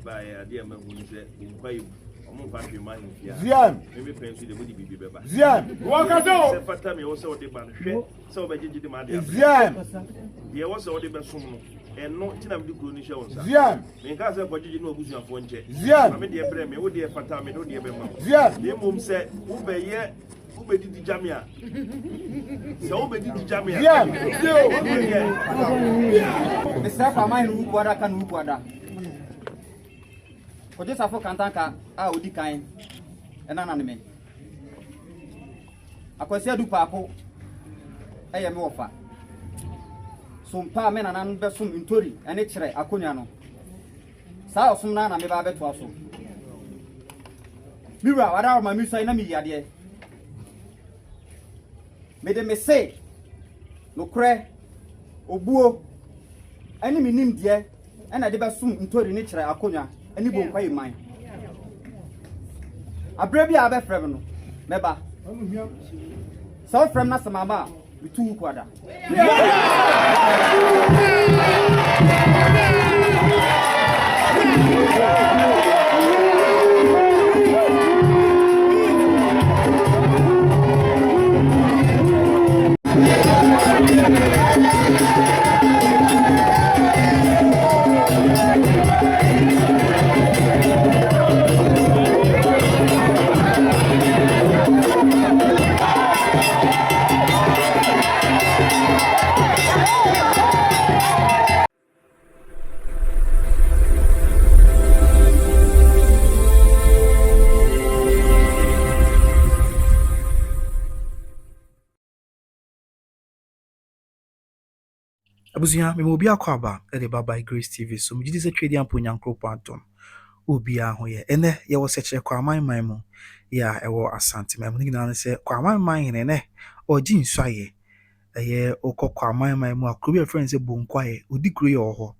by dear man who said, Zian, maybe fancy the woody be better. Zian, walk us out. Fatami also the man, so by Gigi Demand. Zian, there was all the best woman, and no tin of the Kunisha. Zian, in case of what you know, Bush of one check. Zian, I mean, dear Bremy, would dear Fatami, no dear Bema. Zian, the mum said, Ube yet, Ube did the Jamia. So Ube did the Jamia. The staff are mine who can who for this Afro Kantanka, I would decline an anime. Akwasidae Papo, I am offer. Some pa men and unbesum in Tori and X-ray, Acuniano. Sao Sumana, me babe to also. Mira, what are my musa in a media? Made me say, no cray, Obuo, enemy named dear, and I did soon in Tori nature, Acunia. Any book by mine. A brave abe freveno, Meba. So from Nasa Mama, with 2 quarter. Abusia me obi akwaba e by Grace TV so me gidi se twedi ampo nyankropo atom obi a ho ye ene ye wo seche Kwamanghene mu ya e wo Asanteman mu ngina se Kwamanghene ne oji nsuaye ye okọ Kwamanghene mu akrobi friend se bonkwaye odi kuro ye ho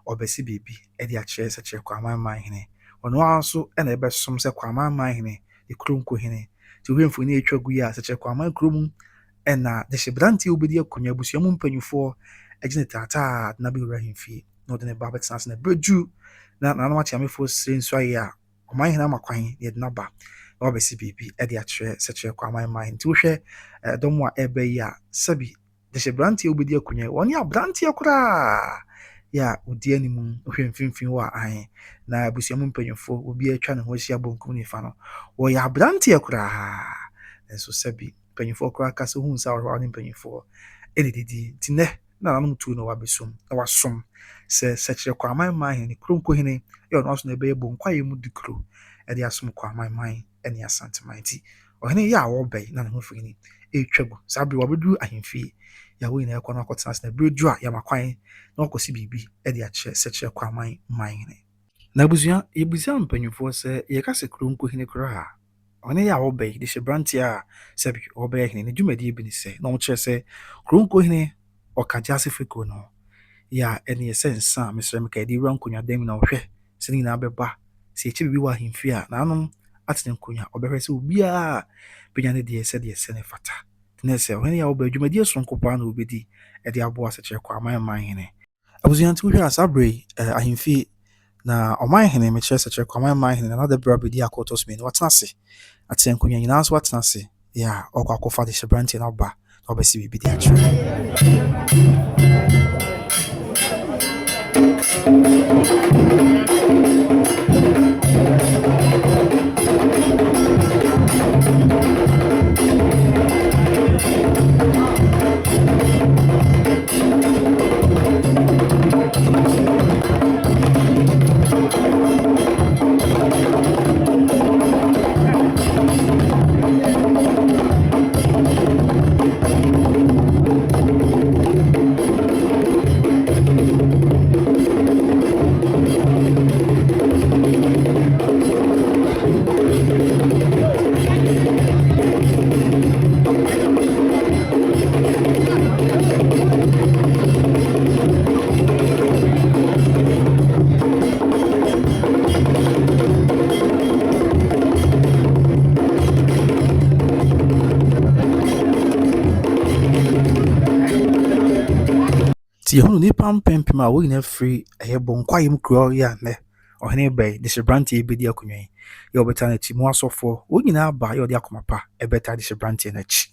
obesi bibi e di a kire seche Kwamanghene ono anso e na ebe som se Kwamanghene e Kronkohene ti obi mfoni etwagu ya seche Kwamanghene kromu e na de shebranti obedi akonya abusia mu mpanyufo ejine tata na bi wura himfie no de ne babet sans na breju na no acha me fo senso ya Kwamanghene amakwan ye na ba na obesi bibi e de akire seche Kwamanghene ti wo hwe domo a ebe ya sabi de shebranti obedi akonya woni abranti akura ya odi animu hwe mfimfin wa ahen na abusia mu mpanyufo obi atwa ne ho hia bonkum ni fa no wo ya abranti akura enso sabi mpanyufo akura kase hu nsa wa ni mpanyufo edididi tine na namu tu no wabesum na wasom se seche Kwamanghene Kronkohene e ono aso na ebe bonkwaye mu dikro e de asom Kwamanghene ene Asanteman ti ohene ya wo bai na ho fini e twagu sabi wabedu ahemfie ya wo ina yakọ na akọtena na bredu a ya makwan na okosi bibi e de ache seche Kwamanghene na busia mpanyufo se ye ka se Kronkohene kro ha ohene ya wo bai de shebranti a sabi wo bai hene ne dwumadi bi ni se na wo kire se Kronkohene okajase feko no ya ene sensa mesrem ka di rankonya dem na ohwe sini na beba se echi bibi wa himfia na anom atene nkonya obehwe se obi a penya ne de se ne fata tenese ohene ya obadwumadi sonkopa na obedi e de abo aseche Kwamanghene abuzianti hwe asabre ahimfie na Omanghene me kire seche Kwamanghene na de bra bedi akotos me no watenase atene nkonya nyina so watenase ya okwakofa de shebranti na oba obesi bibi de akire ti hono ni pampempem a wo ina free bonkwaye mu kro ya ne ɔhene bɛyi de hyɛbrante bɛdi akonnwa yi yɛ ɔbɛta n'akyi mu asɔfoɔ wɔn nyinaa ba yɛ ɔde akoma pa ɛbɛta de hyɛbrante n'akyi.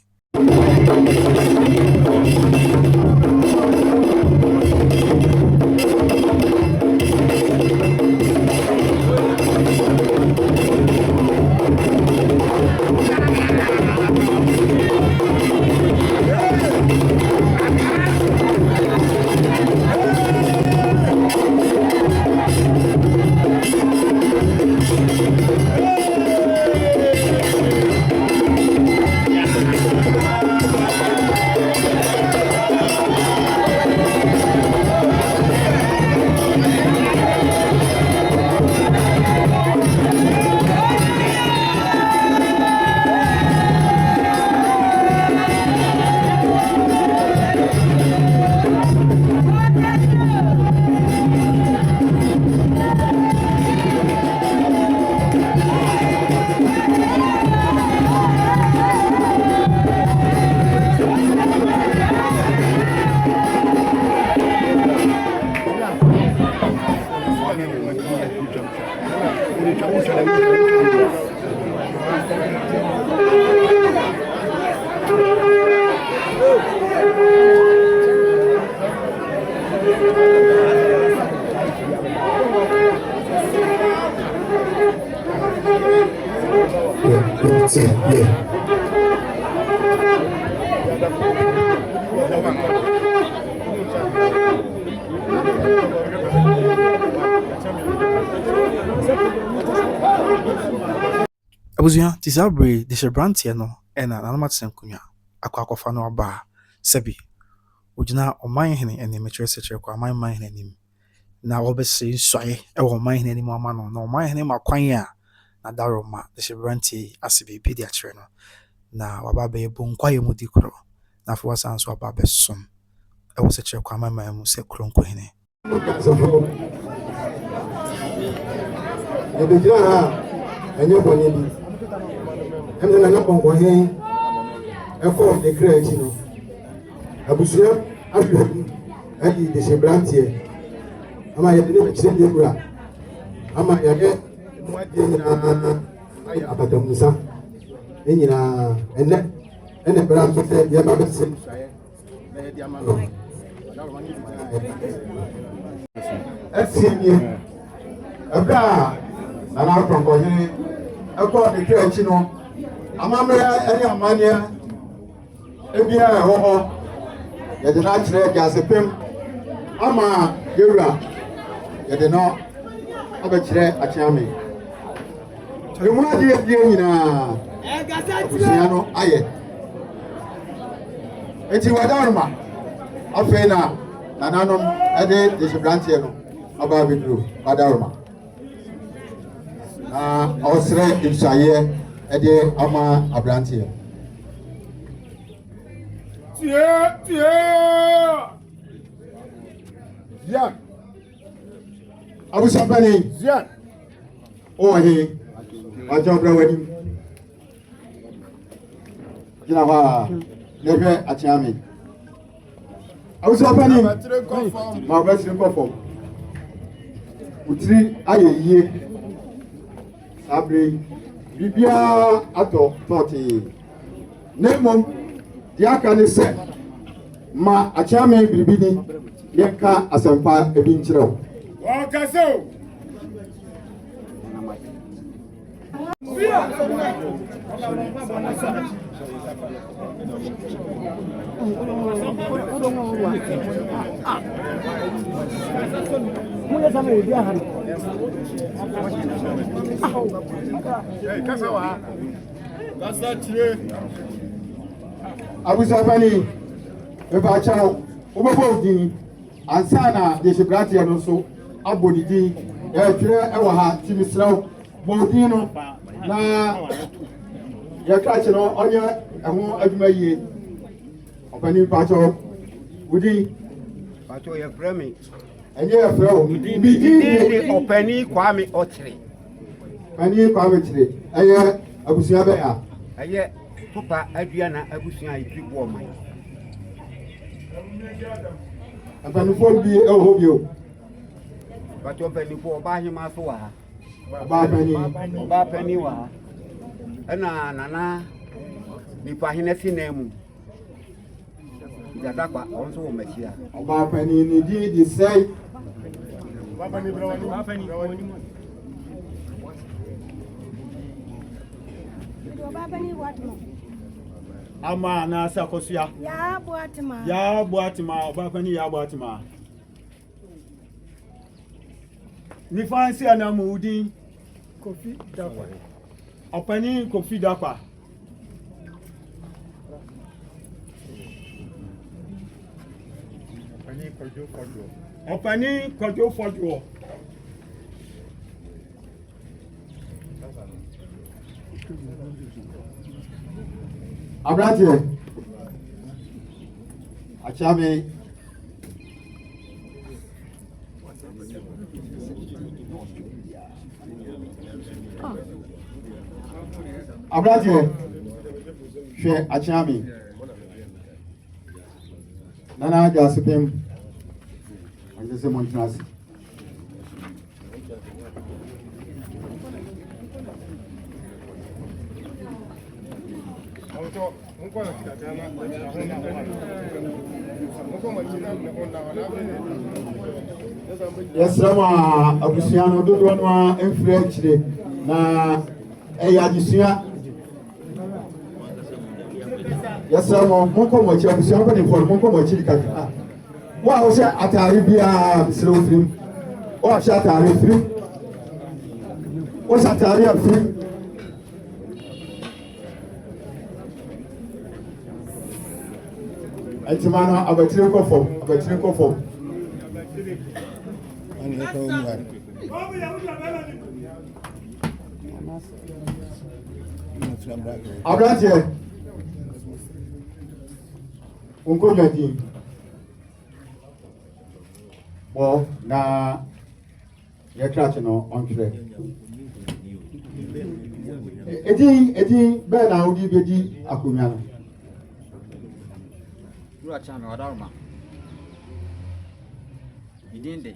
Abusua tisabri de hyɛbrante no ɛna nanamatena nkonnwa akɔfa no aba sɛbi ogyina ɔmanhene anim kyerɛ sɛ kyerɛ kɔ ɔmanhene anim na wɔbɛsɛ nsuae ɛwɔ ɔmanhene anim ama no na ɔmanhene ma kwan a na daroma de hyɛbrante ase biribi de akyerɛ no na waba bɛyɛ bonkwaeɛ mu di korɔ na afei wasan so aba bɛsom ɛwɔ sɛ kyerɛ kɔ amanman mu sɛ Kronkohene. And then I'm going to go the credit, you know. Abusia, I did the Shebrante. Am I didn't send you? Am I again? Abatamusa. And the brand said, the other same. That's it. Abra, and I'm from here. I call the credit, you know. Amamra any amania ebia ho ye de na kire gasepem ama yewura ye de no abekire achiame emu ade ebia nyina abusia no aye enti wadaruma afena nananom ade de branche no aba bedru wadaruma osre insaye ede ama abrantie Zian Abusa Bani Zian he wajo brawani jina wa lebe atiami Abusa Bani ma ba sire konfom utri ayeye sabre Bibia ato 40 Nemom the Akan said ma achame bibini yeka asempa ebi nchiro wakaso Abusa Bani eba channel obobo din ansana de shibrati no so abodi din tire ewo ha timisraw bodin no na ya ka chiro onye eho adwuma yie opani pacho wudi pacho ya frame enye ya frame bi opani kwame ochire pani kwame chire eye abusia be ya eye papa aduana abusia ipibo man apanufo bi eho bio But you're penny for buying my for Ọba penny wa. And Nana, Nipahine Finemu. Yadakwa also Messiah. Ọba Penny ni di say. Ama na sakosia. Ya Boatima. Ya Boatima, Ọba Penny ya Boatima. Ni fancy anamudi Kofi Dakwa. Ọpẹni Kofi Dakwa. Ọpẹni Kojo Fojo. Abrante. Achame. Abrante. Hwe achame. Nana Jasipem. Angese Montras. Yes, Rama, Abusiano, do one influence na Ayadisia. Yes, Rama, Monko, which Abusiano for Monko, which you can. What was at Arabia, slow film? Or shut Arab film? What's at Arab film? Atimano abatire kofo ani ko mu Abrante unko jadi bo na ya trache no ontre edi be na odi bedi akonya no Chame wa Dorma. Idinde.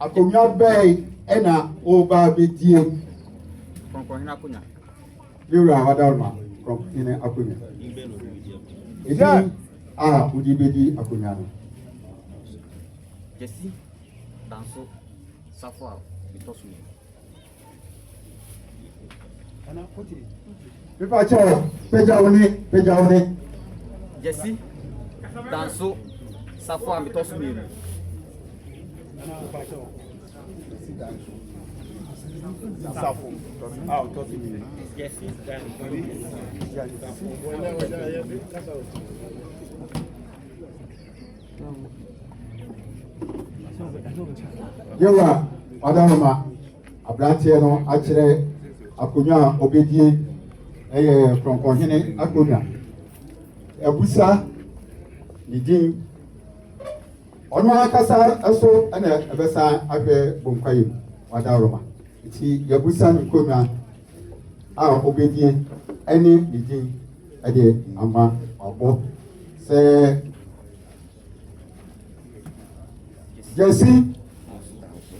Akonya bay ena oba bedie. Kronkohene akunya. Yura wa Dorma Kronkohene akunya. Idi udi bedi akunya no. Jesi danso safwa bitosu. Ana koti. Pepa cho peja one. Jesi danso safwa bitosu mi. Safo. Tosi mi. Jesi Yewa Adama Abrante no akire akonya obedie eye Kronkohene akonya ebusa nidin ono akasa aso ana ebesa ahwe bonkwaye Wadaroma ti yebusa nkonya a obedie ene nidin ade ama obo se Jesi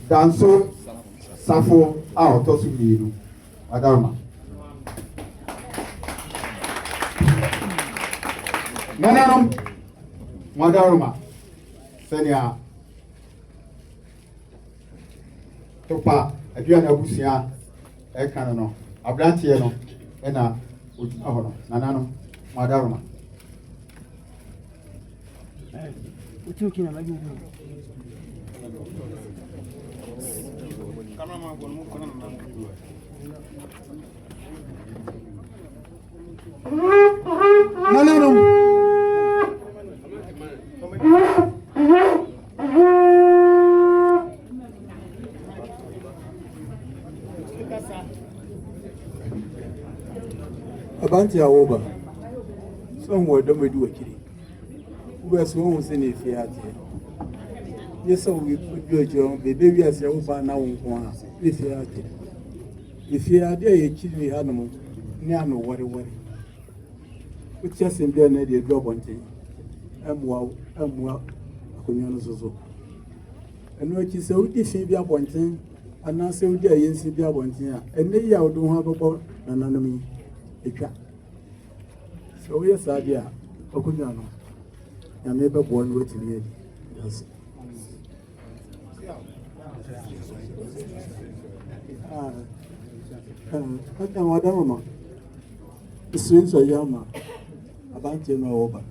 danso safo a otosu miru Wadaroma Nananum Wadaroma senia topa aduana abusia e kan no abrantie no e na ogyina ho no nananum Wadaroma Uchuki na maji. Nananum Abanti awoba so nwo do medu akiri wo so won se ne fi ate yeso wi ojo bebe wi ase wo ba na wo nko a ne fi ate ifi ade ye kiri ha no ne ano wore uti asembia na de do bonte amua akonya no zozo And what you say, we see be appointing, and now say, we are see be appointing, and they are doing have about an enemy. So, yes, idea, Okunyano, and maybe one way to read. Yes. Madam, the swings are yama about you know over.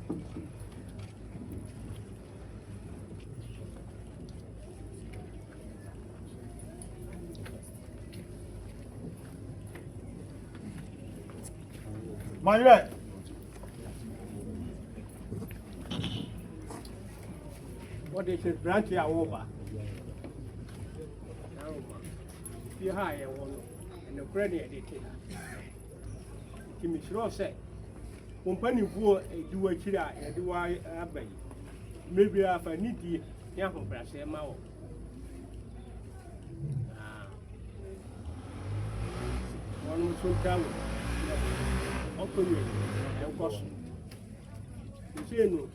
My right. What is it? Branch ya over. You hire one and the credit edited. Timmy Shrow said, Company for a do a chira and do I abbey. Maybe I need the young brass a mouth. One was so travel. Open you and caution. The chain,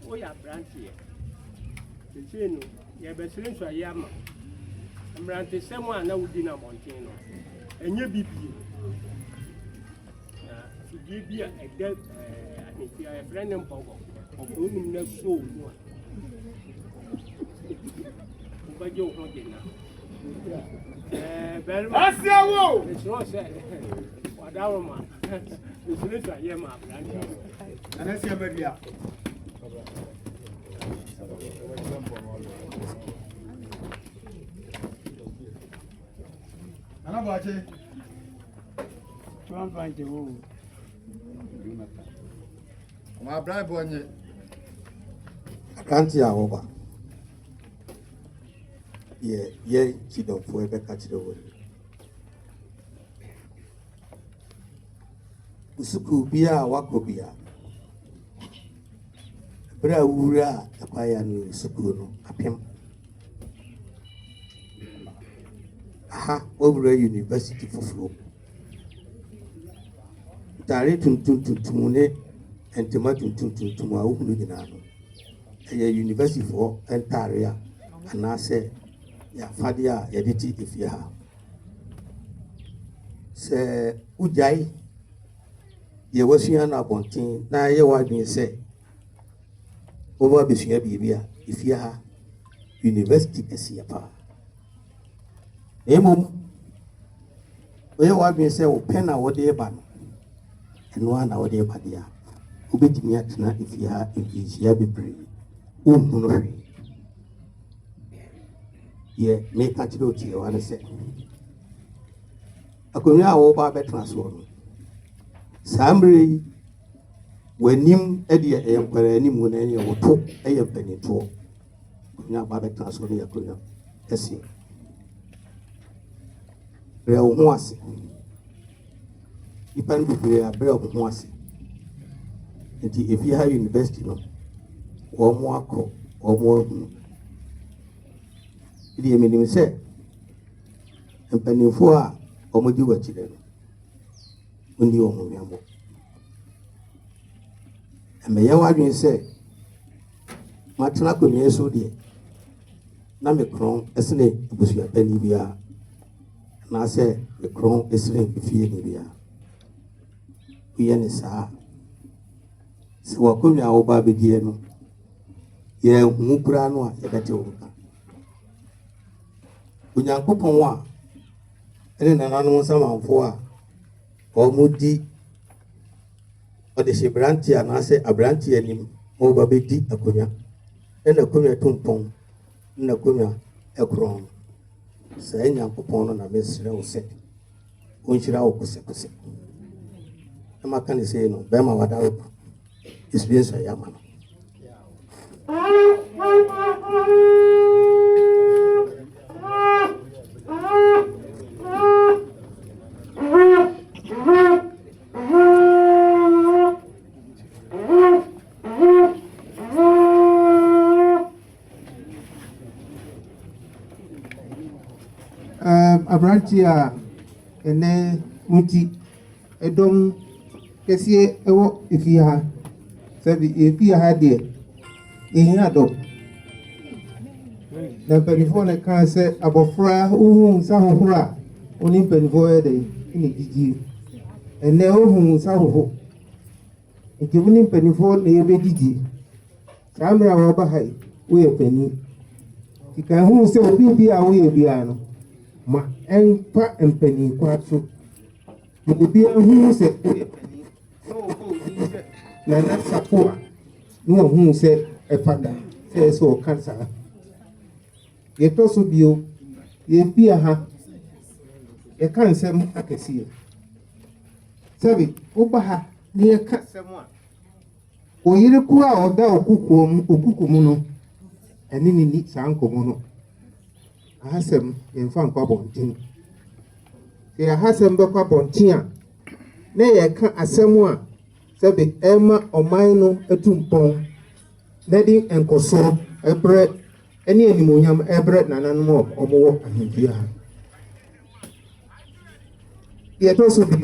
we are branch here. The chain, you have a strange yama. I'm ranting someone now would dinner Montano. And you be give you a dead, if you are a friend and pogo, of whom no soul. But you're not dinner. Very much. It's not said. What our man. It's little Yama. And I see a media. And about it. 1.2. My bribe on you. I can't hear over. Yeah, she don't forever catch the word. Usuku bia wako bia. Bra wura akwaya no suku no apem. Aha, over university for flow. Tare tuntum ne entema tuntum a ohunu dina no. Eye university for entare anase ya fade a yediti efie ha. Se ujai ye wasua na bonten na ye wadwen se oba besua bibia efie ha university esia pa. Emom oye wadwen se o pen na wode ba no eno na wode ba dia obetimi atena efie ha efie bebre ohunu hwe ye me ka tiro tie wa ne se akonya wo ba betena so no sambre wanim ede e nkwara anim na ye woto eye panito nya ba betena so no yakonya esi re wo ho ase ipan bibre abre wo ho ase nti efie ha university no wo mo akọ wo mo idi eminim se empanifo a omodi wachire no undi wo ho yamo emeye wadwen se matena konye so de na me kron esene ebusu apani bia na se me kron esene efie ni bia uye ne saa se wakonya wo ba bedie no ye hu kura no a yebete wo ka Unyankopon a ene nananu samanfo a omudi ode shebranti anase abranti anim mo ba bedi akonya ena akonya tumpon na akonya ekron sa Nyankopon no na mesre wo se onhira wo kose ama kan se no be ma wada wo experience ya ma no Abrantia ene muti edom kesie ewo efia sabi efia ha de ehia do na mpanimfoɔ na kaa sɛ abɔfra wohu nsa hohoro a wo ne mpanimfoɔ yɛ dɛn ne gyigyi ɛnɛ wohu nsa hoho nti wo ne mpanimfoɔ na yɛbɛgyigyi saa mmerɛ a wɔba ha yi woyɛ pani nti ka hu sɛ obi bi a woyɛ biara no ma ɛmfa mpanikwa so obi ahu sɛ woyɛ pani na wɔbɔ obi sɛ nana sapo a na wɔhu sɛ ɛfada sɛ sɛ ɔka saa yɛtɔ so bio yɛbia ha yɛka nsɛm akɛseɛ sɛbi woba ha na yɛka nsɛm a oyere ko a ɔda okuku mu no ɛne ne ni saa nkɔmmɔ no ahasɛm yɛmfa nkɔ abɔnten sɛ ahasɛm bɛkɔ abɔnten a na yɛka asɛm a sɛbi ɛma ɔman no atu mpɔn na de nkɔsoɔ ɛbrɛ ɛne animonyam ɛbrɛ nananom a ɔmowɔ ahemfie ha yɛtɔ so bi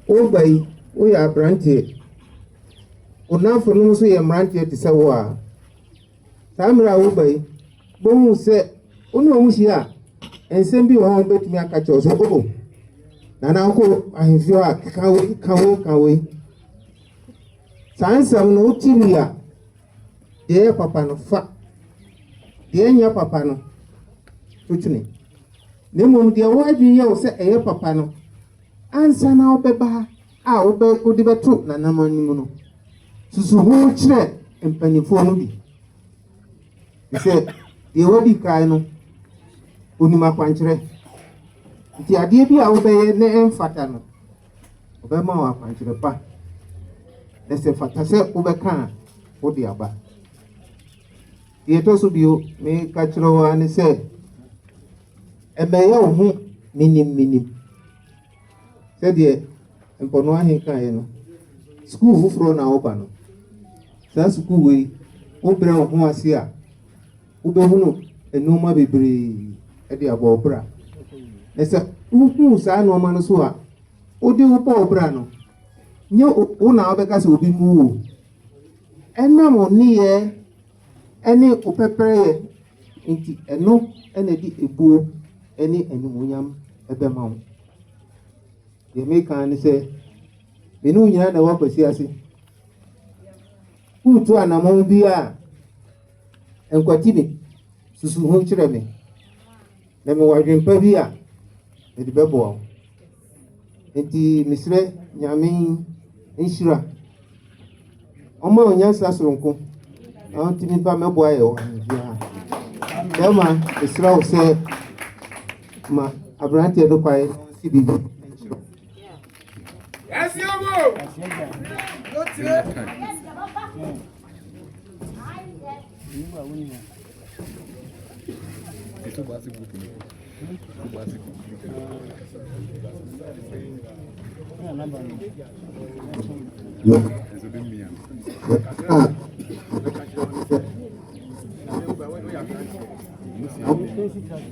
woba yi woyɛ aberanteɛ onamfo no nso yɛ mmeranteɛ te sɛ wo a saa mmerɛ a woba yi bohu sɛ wone ɔmo hyia a nsɛm bi wɔ hɔ bɛtumi aka kyerɛw so oo nana wokɔ ahemfie a ka wei saa nsɛm no wotiri a deɛ yɛ papa no fa deɛ nyɛ papa no wotwene na mmom deɛ woadwene yɛ wo sɛ ɛyɛ papa no ansa na wobɛba ha a wode bɛto nanam anim no susu ho kyerɛ mpanimfoɔ no bi sɛ deɛ wadi kae no onim akwankyerɛ nti adeɛ bi a wobɛyɛ na ɛmfata no wobɛma wo akwankyerɛ pa na sɛ fata sɛ wobɛka a wode aba deɛ ɛtɔ so bio meka kyerɛ wo a ne sɛ ɛbɛyɛ wo ho menim sɛdeɛ Nkronkohene kaeɛ no skuul foforɔ na woba no saa skuul wei wobrɛ wo ho ase a wobɛhunu nneɛma bebree ɛde abɔ wo bra na sɛ wohu saa nneɛma no so a wode wo bɔ wo bra no nyɛ wo na wobɛka sɛ obi mu wo ɛnam wo nneyɛɛ ɛne wo pɛpɛrɛyɛ nti ɛno ɛna di ebuo ɛne animonyam ɛbɛma wo deɛ meka ne sɛ mene wo nyinaa na woakwasi ase woretu anammɔn bi a nkwati me susu ho kyerɛ me na mewɔ adwempa bi a mede bɛboa wo nti mesrɛ nyame nhyira ɔma wo nyansa soronko na wontumi ba mɛboa yɛ wɔ biara dɛma mesrɛ wo sɛ ma aberanteɛ no kwae si biribi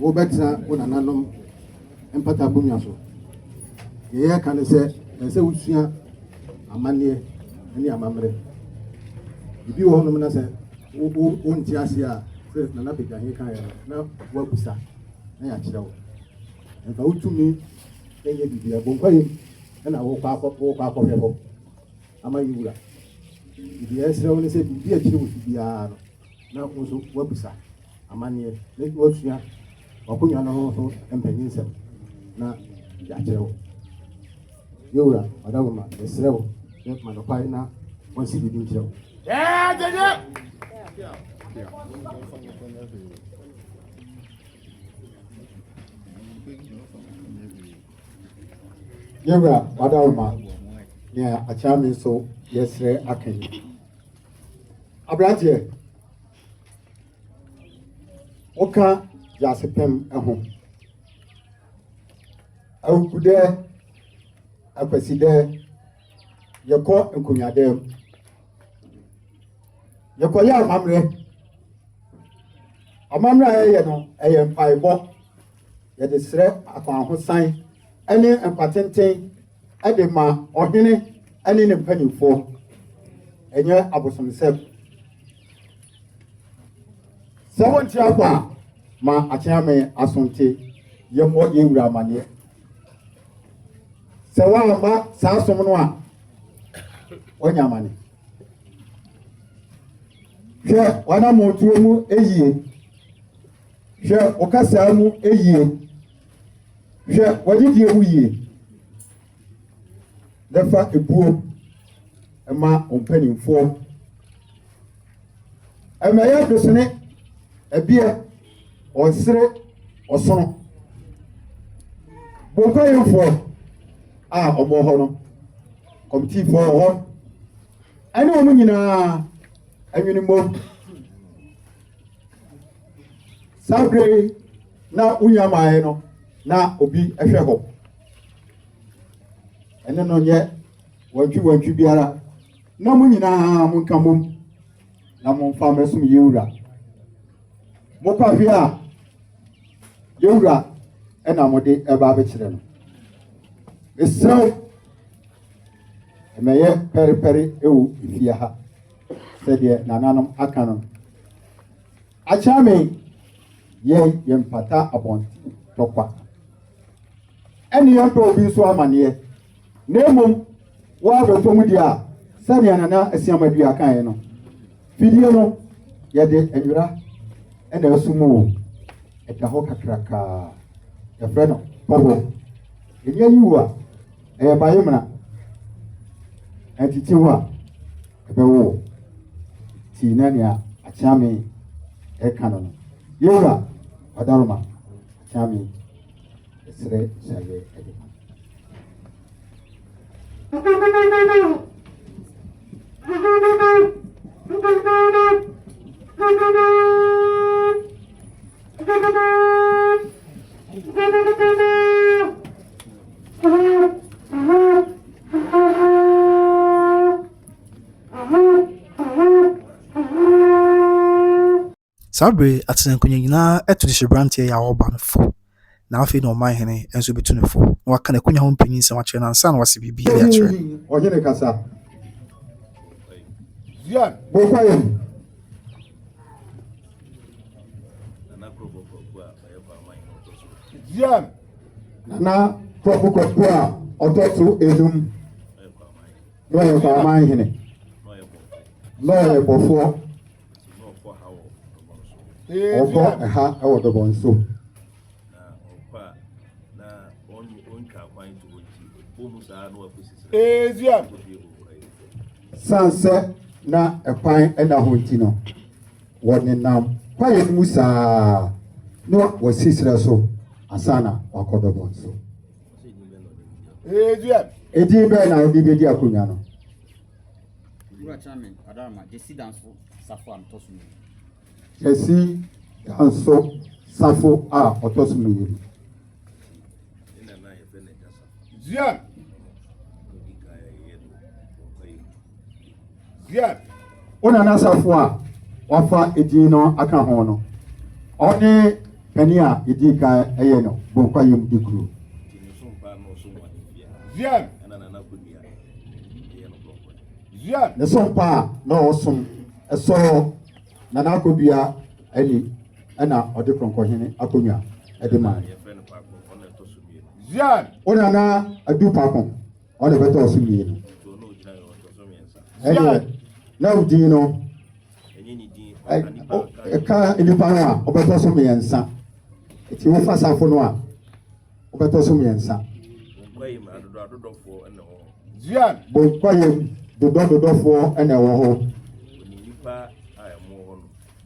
wobɛtena wo nananom mpata abonnwa so yɛyɛ ka ne sɛ ɛsɛ wosua amanneɛ ne amammerɛ ebi wɔ hɔnom na sɛ wonte ase a sɛ nana Kwamanghene kaeɛ no na woabusa na yɛakyerɛ wo ɛmfa wotumi ɛnyɛ bibia bonkwayi ɛna wokɔ akɔhwɛ hɔ ama yɛ wura bibia ɛsrɛ wo ne sɛ biribi akyerɛ wo so biara no na wo nso woabusa amanneɛ na woasua wakonnwa no ho so mpanyin nsɛm na yɛakyerɛ wo yɛwura ɔdawoma ɛsrɛ wo ma nɔkwae na wɔnsi biribi nkyerɛ wo yɛwura ɔdawoma nea akyerɛ me nso yɛsrɛ Akan aberanteɛ woka yɛasepɛm ho awukudɛ Akwasidae yɛkɔ nkonnwadam yɛkɔyɛ amammerɛ a yɛyɛ no ɛyɛ mpaebɔ yɛde srɛ akwanhosan ɛne mpatenten ɛde ma ɔhene ɛne ne mpanimfoɔ ɛnyɛ abosomsɛm Seven Chiapa, ma Achame Asante, Yamo Yura Mania. Sawama Sasomanoa, Onyamani. Hwɛ wana motuo mu eyie hwɛ okasa mu eyie hwɛ wadidie mu yie dafa ebuo ema ompanimfo emaya dosene ebie onsere osono bonkayefo a omo ho no committee for ho ani omu nyina anwinimo sabre na unyamae no na obi ehwe ho ene no nye wantwi biara na mu nyina mu nkamom na mu mfa mesum yewura mo kwahwe a yewura ena mode eba abekire no esrew emeye peri ewu ifia ha sɛdeɛ nananom aka no akyame yɛmpata abɔnten tɔkwa ɛne yɛmpɛ obi nso amaneɛ na mmom woabɛtɔ mu deɛ a sɛdeɛ nana asiamadu akaeɛ no fidie no yɛde anwura ɛna asu mu wo ɛda hɔ kakrakaa yɛfrɛ no pɔbɔ ɛnyɛ yiwu a ɛyɛ bayemena ɛntiti ho a ɛbɛwo Tinania Achame Ekanon. Yura Adaruma Achame Sre Sage Ediman. Sabre atenkonya nyina eto de hyebrante ya oba no fo na afi no Kwamanghene enso betu ne fo na waka na konya ho mpanyin se wakyere na ansa na wase bibi ya kyere onyene kasa Zian bokwaye Zian na Kotoko a ototo enum no Kwamanghene no bofo Oko ha ewo do bonso na okwa na onka kwan to wuti bomu saa no aposisi ezia sanse na ekwan ena honti no woni nam kwaye mu saa no wasisira so asana wakodo bonso ezia edi be na odi be di akonya no Ura chame adama desidanso safo am tosu Esi danso safo a otosumu yiri. Zian. Zian. Ona na safo a wafa edin no aka ho no. Oni pani a edi ka eye no bonkwa yim dikuru. Zian. Zian. Ne sompa na osum eso na nakobia ani ana ode Kronkohene akonwa edema Zian ona na adu pakon ona beto osumie no Zian na udin no ka enipa a obeto osumie nsa eti wo fa safo no a obeto osumie nsa Zian bonkwaye dodofo ene wo ho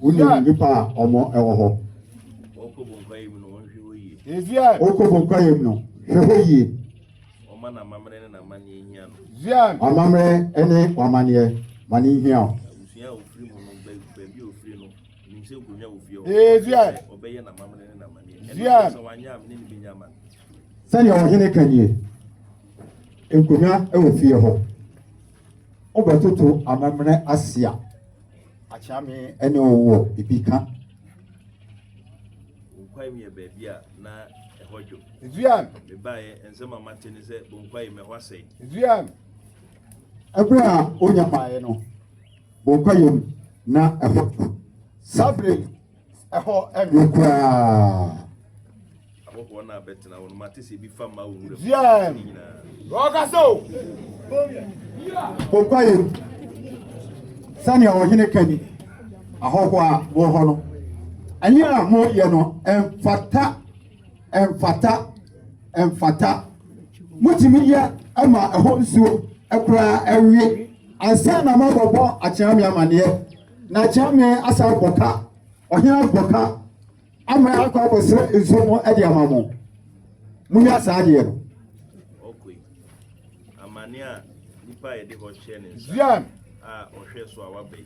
Uni nipa omo ewo ho. Oko bonkwaye mu no hwe oyi. Ezia. Oko bonkwaye mu no hwe oyi. Oma na mamre na mani hia no. Zia. Amamre ene wamanie mani hia. Usia ofiri mu no baby ofiri no. Nimse okonya ofie ho. Ezia. Obeye na mamre na mani. Zia. So wanya amne ni binyama. Sani ohene kanie. Enkonya ofie ho. Obatoto amamre asia. Achame ene owo bibika bonkwai me bebia na ehojo Zian me bae ensema matene se bonkwai me hwasai Zian abra onya bae no bonkwai na ehojo sabre ɛhɔ ɛnukura. Abɔbɔ na abɛtena wɔn mate sɛ bi fa ma wo wura. Zian. Ɔkaso. Pompaye. Sani ɔhene kani. Ahɔhɔ a wɔhɔ no. Ɛnyɛ a mo yɛ no ɛmfata. Mutimi yɛ ama ɛhɔ nsuo ɛkura ɛwie. Ansa na ma bɔbɔ akyerɛme amaneɛ. Na akyerɛme asa bɔka. Ɔhene bɔka. Ama akɔ abɔsrɛ nsuo mo ɛde ama mo. Munya saa deɛ no. Okay. Amania nipa yɛ de hɔ hyɛ ne nsa. Zian. A ɔhwɛ so a wabɛyi.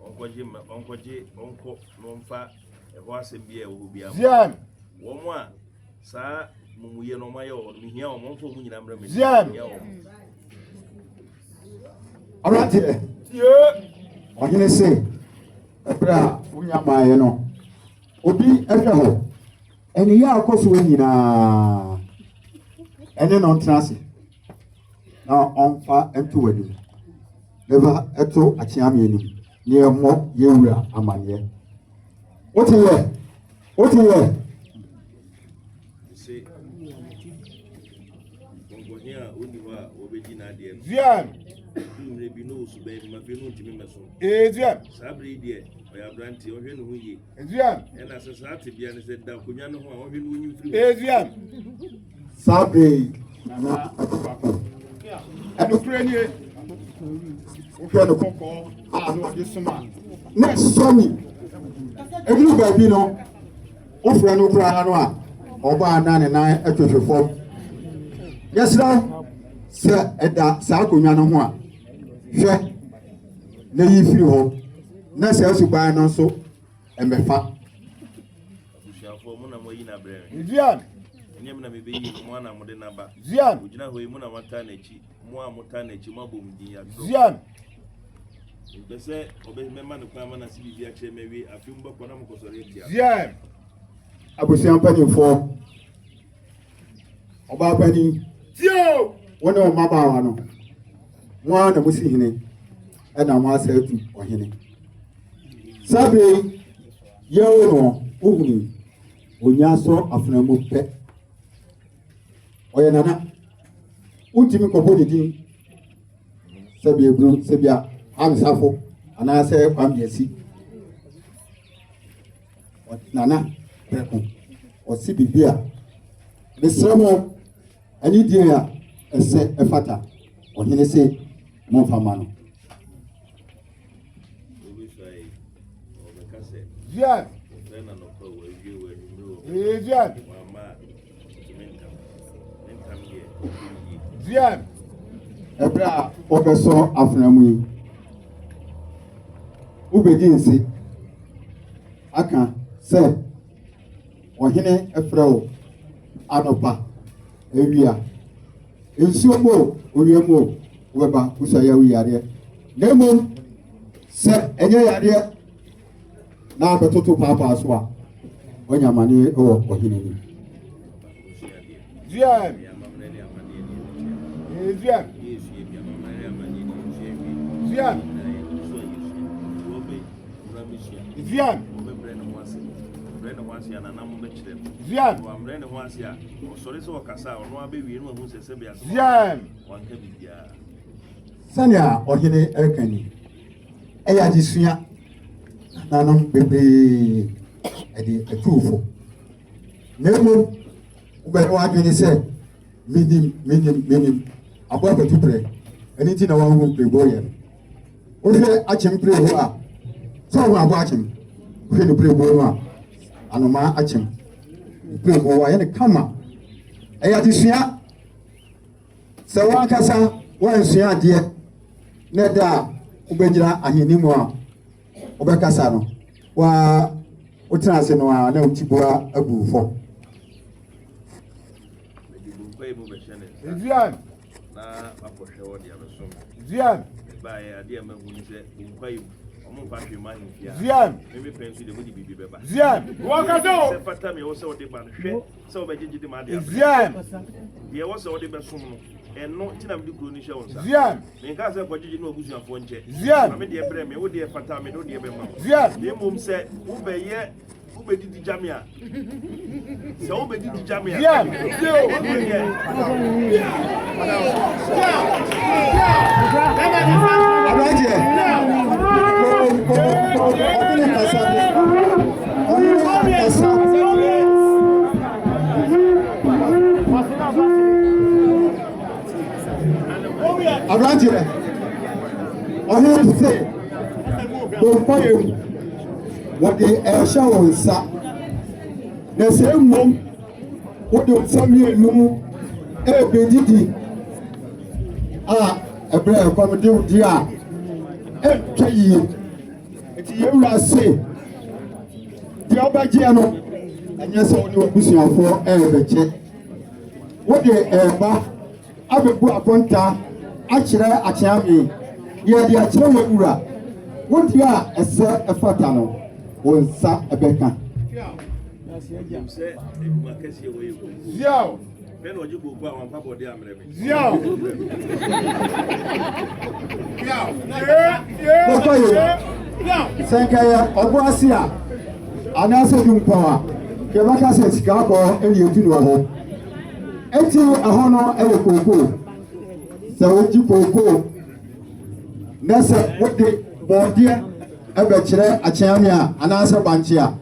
Onkɔgye ɔnkɔ nomfa ɛhɔ asɛm bi a ɛwɔ bi ama. Zian. Wɔn a saa mumuye no mayɛ wɔ mihia wɔn mfo mu nyina mbrɛ me. Zian. Alright. Ɔhene se ɛbrɛ a wonya maaeɛ no. Obi ɛhwɛ hɔ. Ɛne yɛ akɔ so nyinaa. Ɛne no ntena ase. Na ɔmfa ɛnto w'anim. Neva ɛto akyeame anim. Ne ɛmmɔ yɛwura amaneɛ. Wote yɛ. Se Kronkohene a odi hɔ a wɔbɛgyi n'adeɛ no. Zian. Mmerɛ bi no osu bɛyɛ ma fe no ntimi mɛso. Zian. Saa bere yi deɛ ɔyɛ aberante ɔhwɛ ne ho yie. Zian. Ɛna sɛ saa te bia ne sɛ da akonnwa no ho a ɔhwɛ no wɔnyi mfiri. Zian. Saa bere yi na ɛnokura nie. Wohwɛ no kɔkɔɔ a no ɔde soma. Na ɛsɔni. Ebunu baabi no. Wofrɛ no koraa no a ɔbaa na ne nan atwehwe fam. Yɛsrɛ sɛ ɛda saa akonnwa no ho a hwɛ na yi firi hɔ na sɛ asuban no nso ɛmɛfa. Abusuafoɔ mu na mo yi na brɛ. Zian. Nyem na mebeyi mo ana mo de naba. Zian. Ogina hɔ yi mu na mata n'akyi. Mo a mota n'akyi mo abɔ mu din ya. Zian. Mpɛsɛ ɔbɛmɛma no kwan ma na sibi bi akyerɛ mɛwie afi mu bɛkɔ na mo kɔsɔre atia. Zian. Abusua mpanimfoɔ ɔbaa panin tio wɔne ɔmmabaawa no mo ara na mo si hene ɛna mo asa atu ɔhene saa bere yɛwo no wohunu onya asɔ afena mu pɛ ɔyɛ nana wontumi kɔbɔ ne din sɛbi eburu sɛbi a amsafo anaasɛ kwambiasi nana preko ɔsi bibi a mesrɛ mo ani die a ɛsɛ ɛfata ɔhene se momfa ma no. Zian. Zian. Zian. Ɛbrɛ a ɔbɛsɔ afena mu yi wobɛdi nse aka sɛ ɔhene ɛfrɛ wo anɔpa awia nsuo mu owia mu wobɛba wosa yɛ wo yareɛ na mmom sɛ ɛnyɛ yareɛ na abɛtoto paapaa so a ɔnya amane ɛwɔ ɔhene ni. Zian. Zian. Zian. Zian. Zian. Zian. Sanya ɔhene ɛrekani ɛyɛ adesua nanom bebree ɛde atuufo na mmom wobɛyɛ w'adwene sɛ menim aboa patuprɛ ɛno nti na wahu prebo yɛ no wohwɛ akyem prebo a sɛ wohu aboa akyem wohwɛ no prebo no a anoma akyem prebo wayɛ no kama ɛyɛ adesua sɛ wankasa wansua adeɛ na da a wobɛgyina ahenni mu a wobɛkasa no wotena ase no a na wotiboa agu fɔ. Zian. Zian. Zian. Zian. Wakazo. Zian. Eno tina mdi kuro ni hye wonsa. Zian. Me nka se kwagye no abusuafo nche. Zian. Ame de brɛ me wo de fata me do de be ma. Zian. Ne mum se wo bɛyɛ Ubedi di Jamia. So Ubedi di Jamia. Yeah. What the shower is the same mom, what the Samuel Mumu, a bedidi. A prayer comedy, dear. A tray. It's you say. The Obagiano, and yes, only a bushel for a check. What the bar, I will put a conta, actually, a champion. Yeah, the Achema. What you are a sir, a fatano. On sa abeka. Zio. Ben oji gbogbo àwọn papa de amre mi. Zio. Senkaya Obuasia. Anase Dumpawa. Kebaka se sika ko eni etu no ho. Eti ahono e koko. Se oji koko. Nese wode bondia ebe kire akyamia anase banchia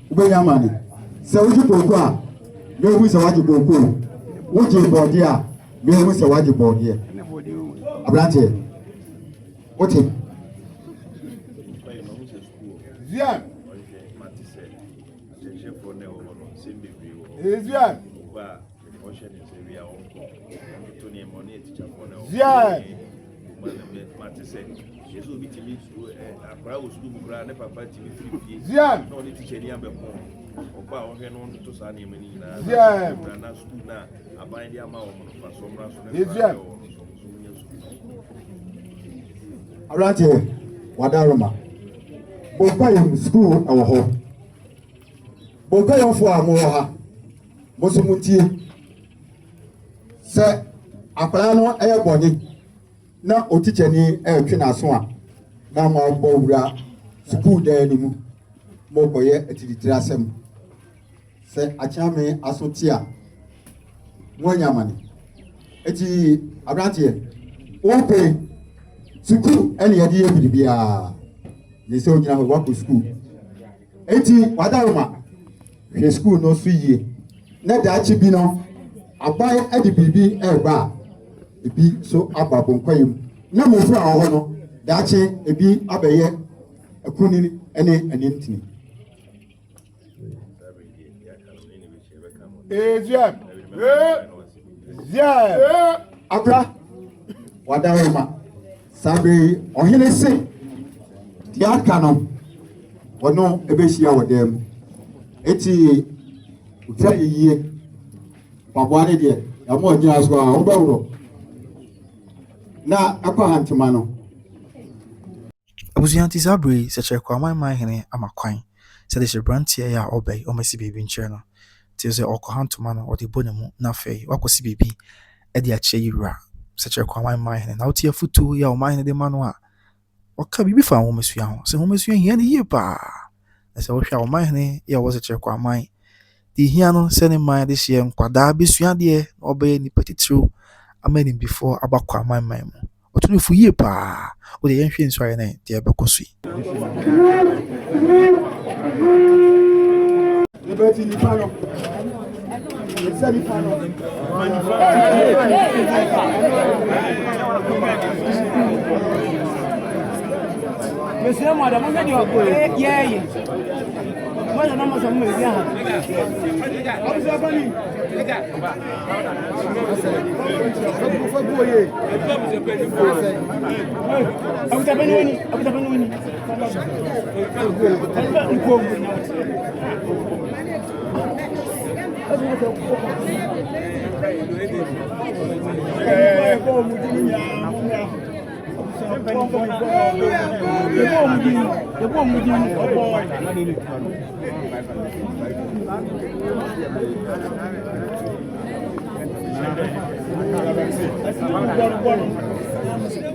ubenya mani se wuji koko a me hu se waji koko wuji body a me hu se waji body ablante oti Zian Zian Zian Jesus be to me akra wo school bukra ne papa ti me free Zian no ni teacher ni abeko oba o hwe no to sa na mani na Zian na school na aban dia ma wo no fa so mra so ne Zian Alante wadaroma boka yam school awo ho boka yam fo amo ha bosumuntie se akra no eye boni na otiche ni twe na so a na ma bo wura school dan ni mu mo boye atiditira asem se achame asoti a wonya mane eti abrantie ope school ene yede ye bibia ye se onyina ho wa school eti wadaroma hwe school no so yie na da achi bi no abai ade bibi eba ebi so ababo nkwayem na mo fura ho no daache ebi abeye akuni ene anintini Zian Zian abra wadaroma sabe ohene se di aka no wono ebehia wodem eti utra yie babware de ya mo nyina so a obawro na Akwahantema no abuzianti zabre seche Kwamanghene amakwan se de brantie ya obey o mesi bibi nche no ti ze Akwahantema no o de bonemu na fei wakosi bibi e de ache yira seche Kwamanghene na otie futu ya o mahene de mano a waka bibi fa wo mesua ho se ho mesua hia ne yie pa se wo hwa o mahene ya wo seche Kwaman di hia no se ne man de hie nkwada besua de obey ni petitro amani before abakwa my otunu fu yie pa o de yenhwe nso aye na de abekosui liberty ni pano sani pano Monsieur madame on dit ko yeye moi je n'aime pas me bien observez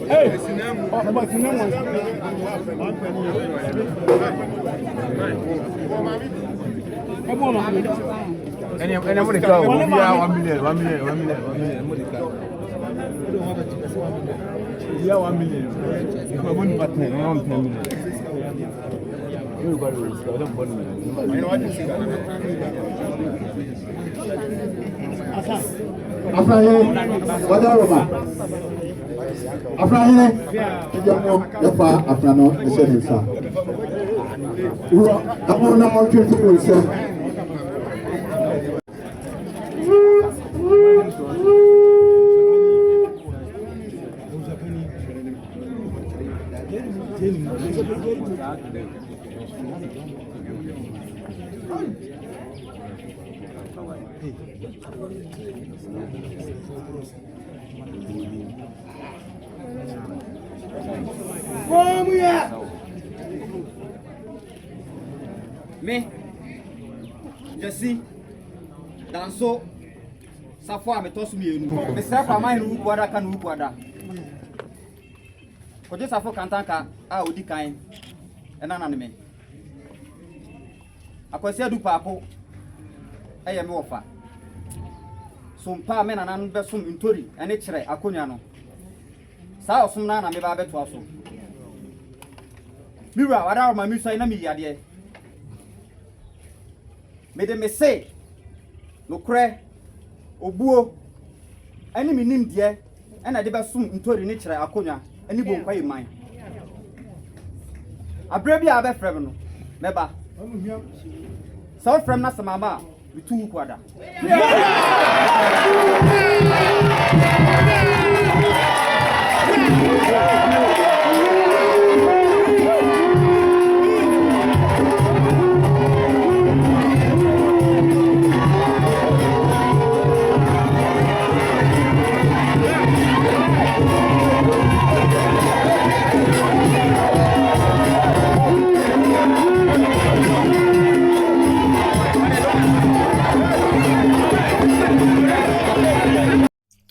Hey, Any money car will be 1 million. Yeah, 1 million. If I wouldn't partner, around 10 million. Everybody will start up 1 million. Afrahe, what are you? Afrahe, Afrano, the same sir. I'm on our 20 percent. Me, Jesse, Danso, Safwa, me toss me. Mr. Kwamanghene who kwada kan who kwada. Kojo Safwa kantanka a odi kan enanane. Akwasidae du paako eye me wofa. So mpa me nanan be som ntori ene kire akonya no. Saa osum na me ba beto aso. Mira wada ma mi so ina mi yade. Me de me say no kre obuo ani mi nim de ena de be som ntori ne kire akonya ani bo nkwa yiman. Abre bia be frem no meba. So frem na samama we two kwada.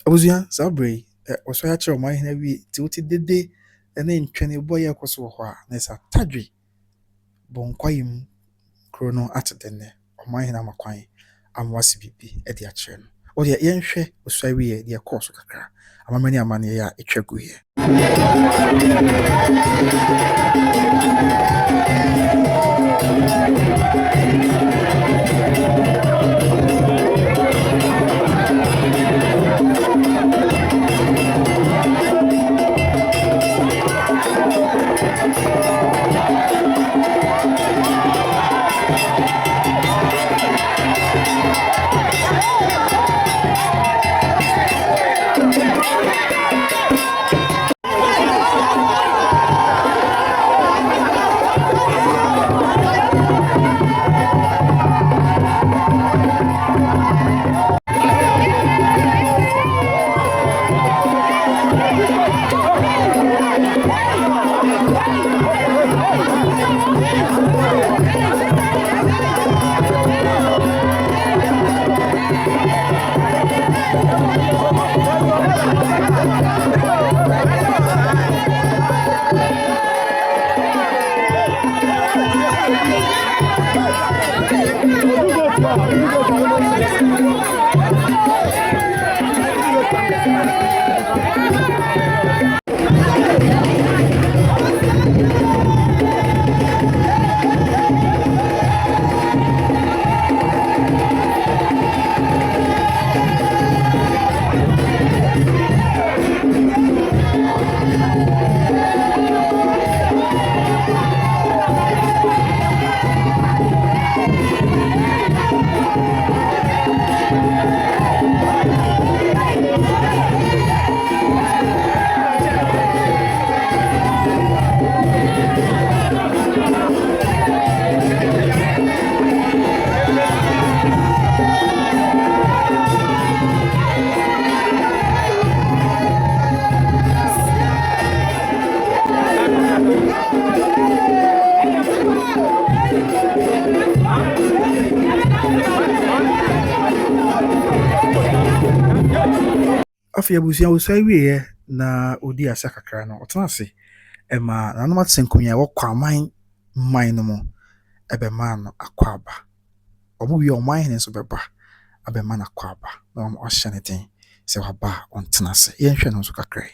Abuzia Sabri was why I my heavy tilted the day and then 20 boy akoswa na tadwi bon kwayim krono atedene o my na makwan amwa CBP e dia kire no o de yenhwe oswawi e de course kakra amamani amane ya etwagu here. Afia busia usaiwe na odi asa kakra no otenase ema nanomat senkonya wo kwaman man no mo ebe man no akwaba omo wi Omanhene nso beba abema na kwaba na omo ohye ne den se waba ontena se yenhwe no nso kakra.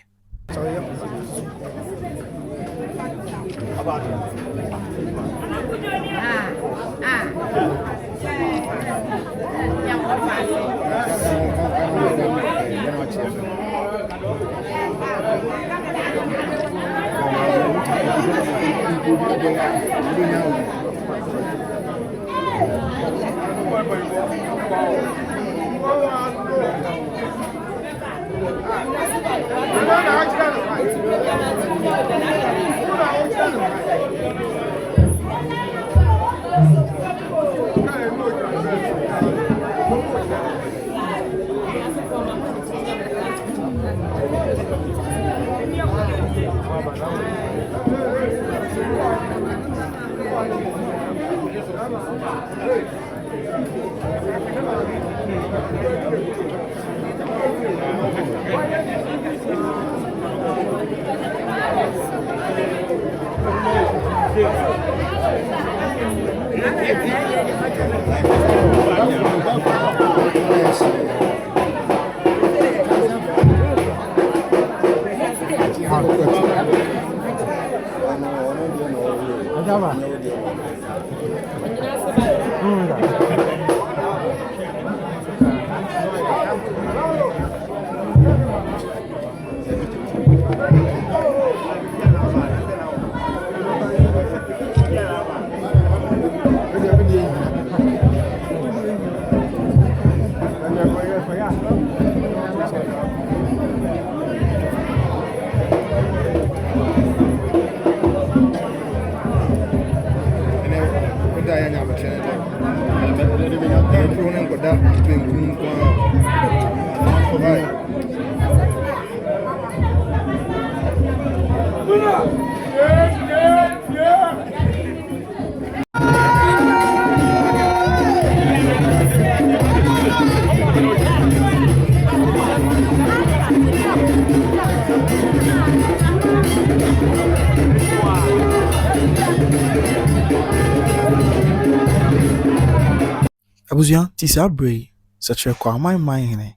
Abuzian tisa brei seche Kwamanghene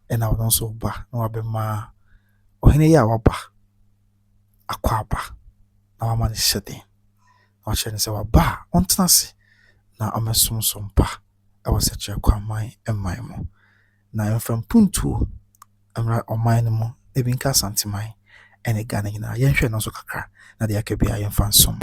ena won so ba na wabema ohene ya waba akwaba na wama ne hyede na wachene se waba ontena se na amesomsompa awo seche Kwamanghene mo na emfam puntu amra oman no mo ebi nka Asanteman ene Ghana nyina yenhwe no so kakra na de akabia yemfa nsom.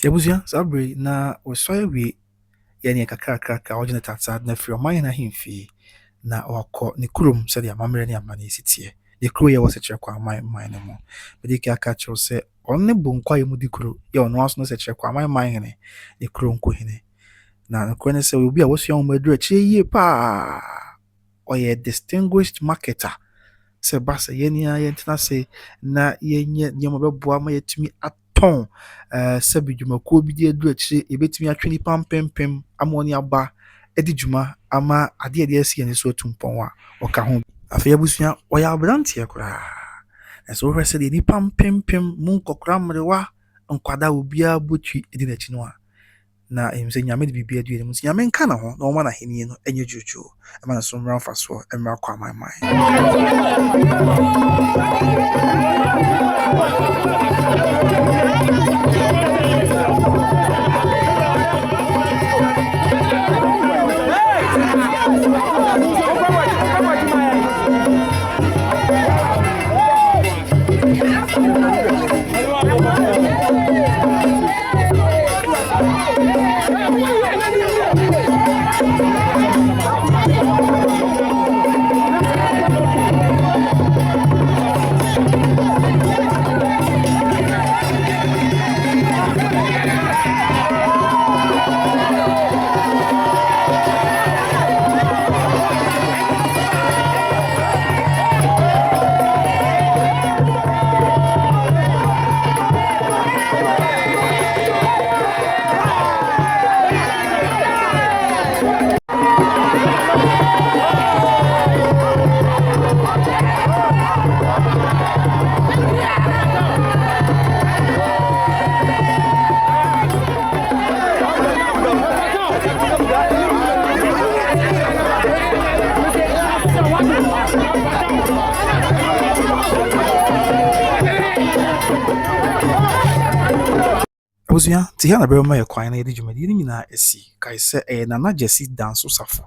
Ebuzia sabre na osoye wi yɛne kakrakrakra ɔgye ne tata na firi ɔman na hemfie na wakɔ ne kurom sɛdeɛ amammerɛ ne amane si teɛ ne kuro yɛ wɔ sɛkyerɛ Kwaman no mu mede ka aka kyerɛw sɛ ɔne bonkwa yɛ mu di kuro yɛ ɔno aso no sɛkyerɛ Kwamanghene ne Kronkohene na nokora ne sɛ obi a wɔsua wɔn aduru akyire yie paa ɔyɛ distinguished marketer sɛ ba sɛ yɛntena se na yɛnyɛ nneɛma bɛboa ma yɛtumi atɔn sɛ bi dwumakuo bi de aduru akyire yɛbɛtumi atwe nipa mpempem ama ɔne aba adi dwuma ama adeɛ de asi yɛn so atu mpɔn a ɔka ho afei abusua ɔyɛ aberanteɛ koraa ɛsɛ wohwɛ sɛ deɛ nipa mpempem mu nkɔkora mmerewa nkwada obiara bɔtwi edi n'akyi no a na ɛm sɛ nyame de biribi adu anim nso nyame nka na ho na ɔma n'ahenni no ɛnyɛ dwodwo ɛma no so mmra mfasoɔ mmra kɔ amanman abusua te ha na bɛrɛma yɛ kwan na yɛde dwumadi no nyinaa asi kae sɛ ɛyɛ nana gyesi danso safo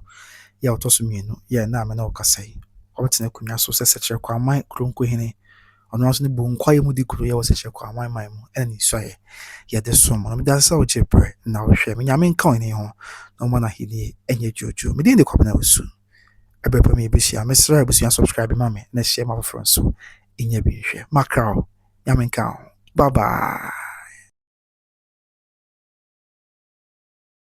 yɛ ɔtɔ so mmienu yɛ na ame na ɔkasa yi ɔbɛtena akonnwa so sɛ sɛkyerɛ Kwaman Kronkohene ɔno nso ne bonkwa yɛ mu di kuro yɛ wɔ sɛkyerɛ Kwaman man mu ɛna ne suayɛ yɛde som no meda sɛ wogye prɛ na wohwɛ me nyame nka ɔne ho na ɔma n'ahenni ɛnyɛ dwodwo mede de kwabena wosu ɛbɛrɛ pa me yɛbɛhyia mesrɛ abusua subscribe ma me na hyɛ ma foforɔ nso ɛnya bi nhwɛ makraw nyame nka ho bye bye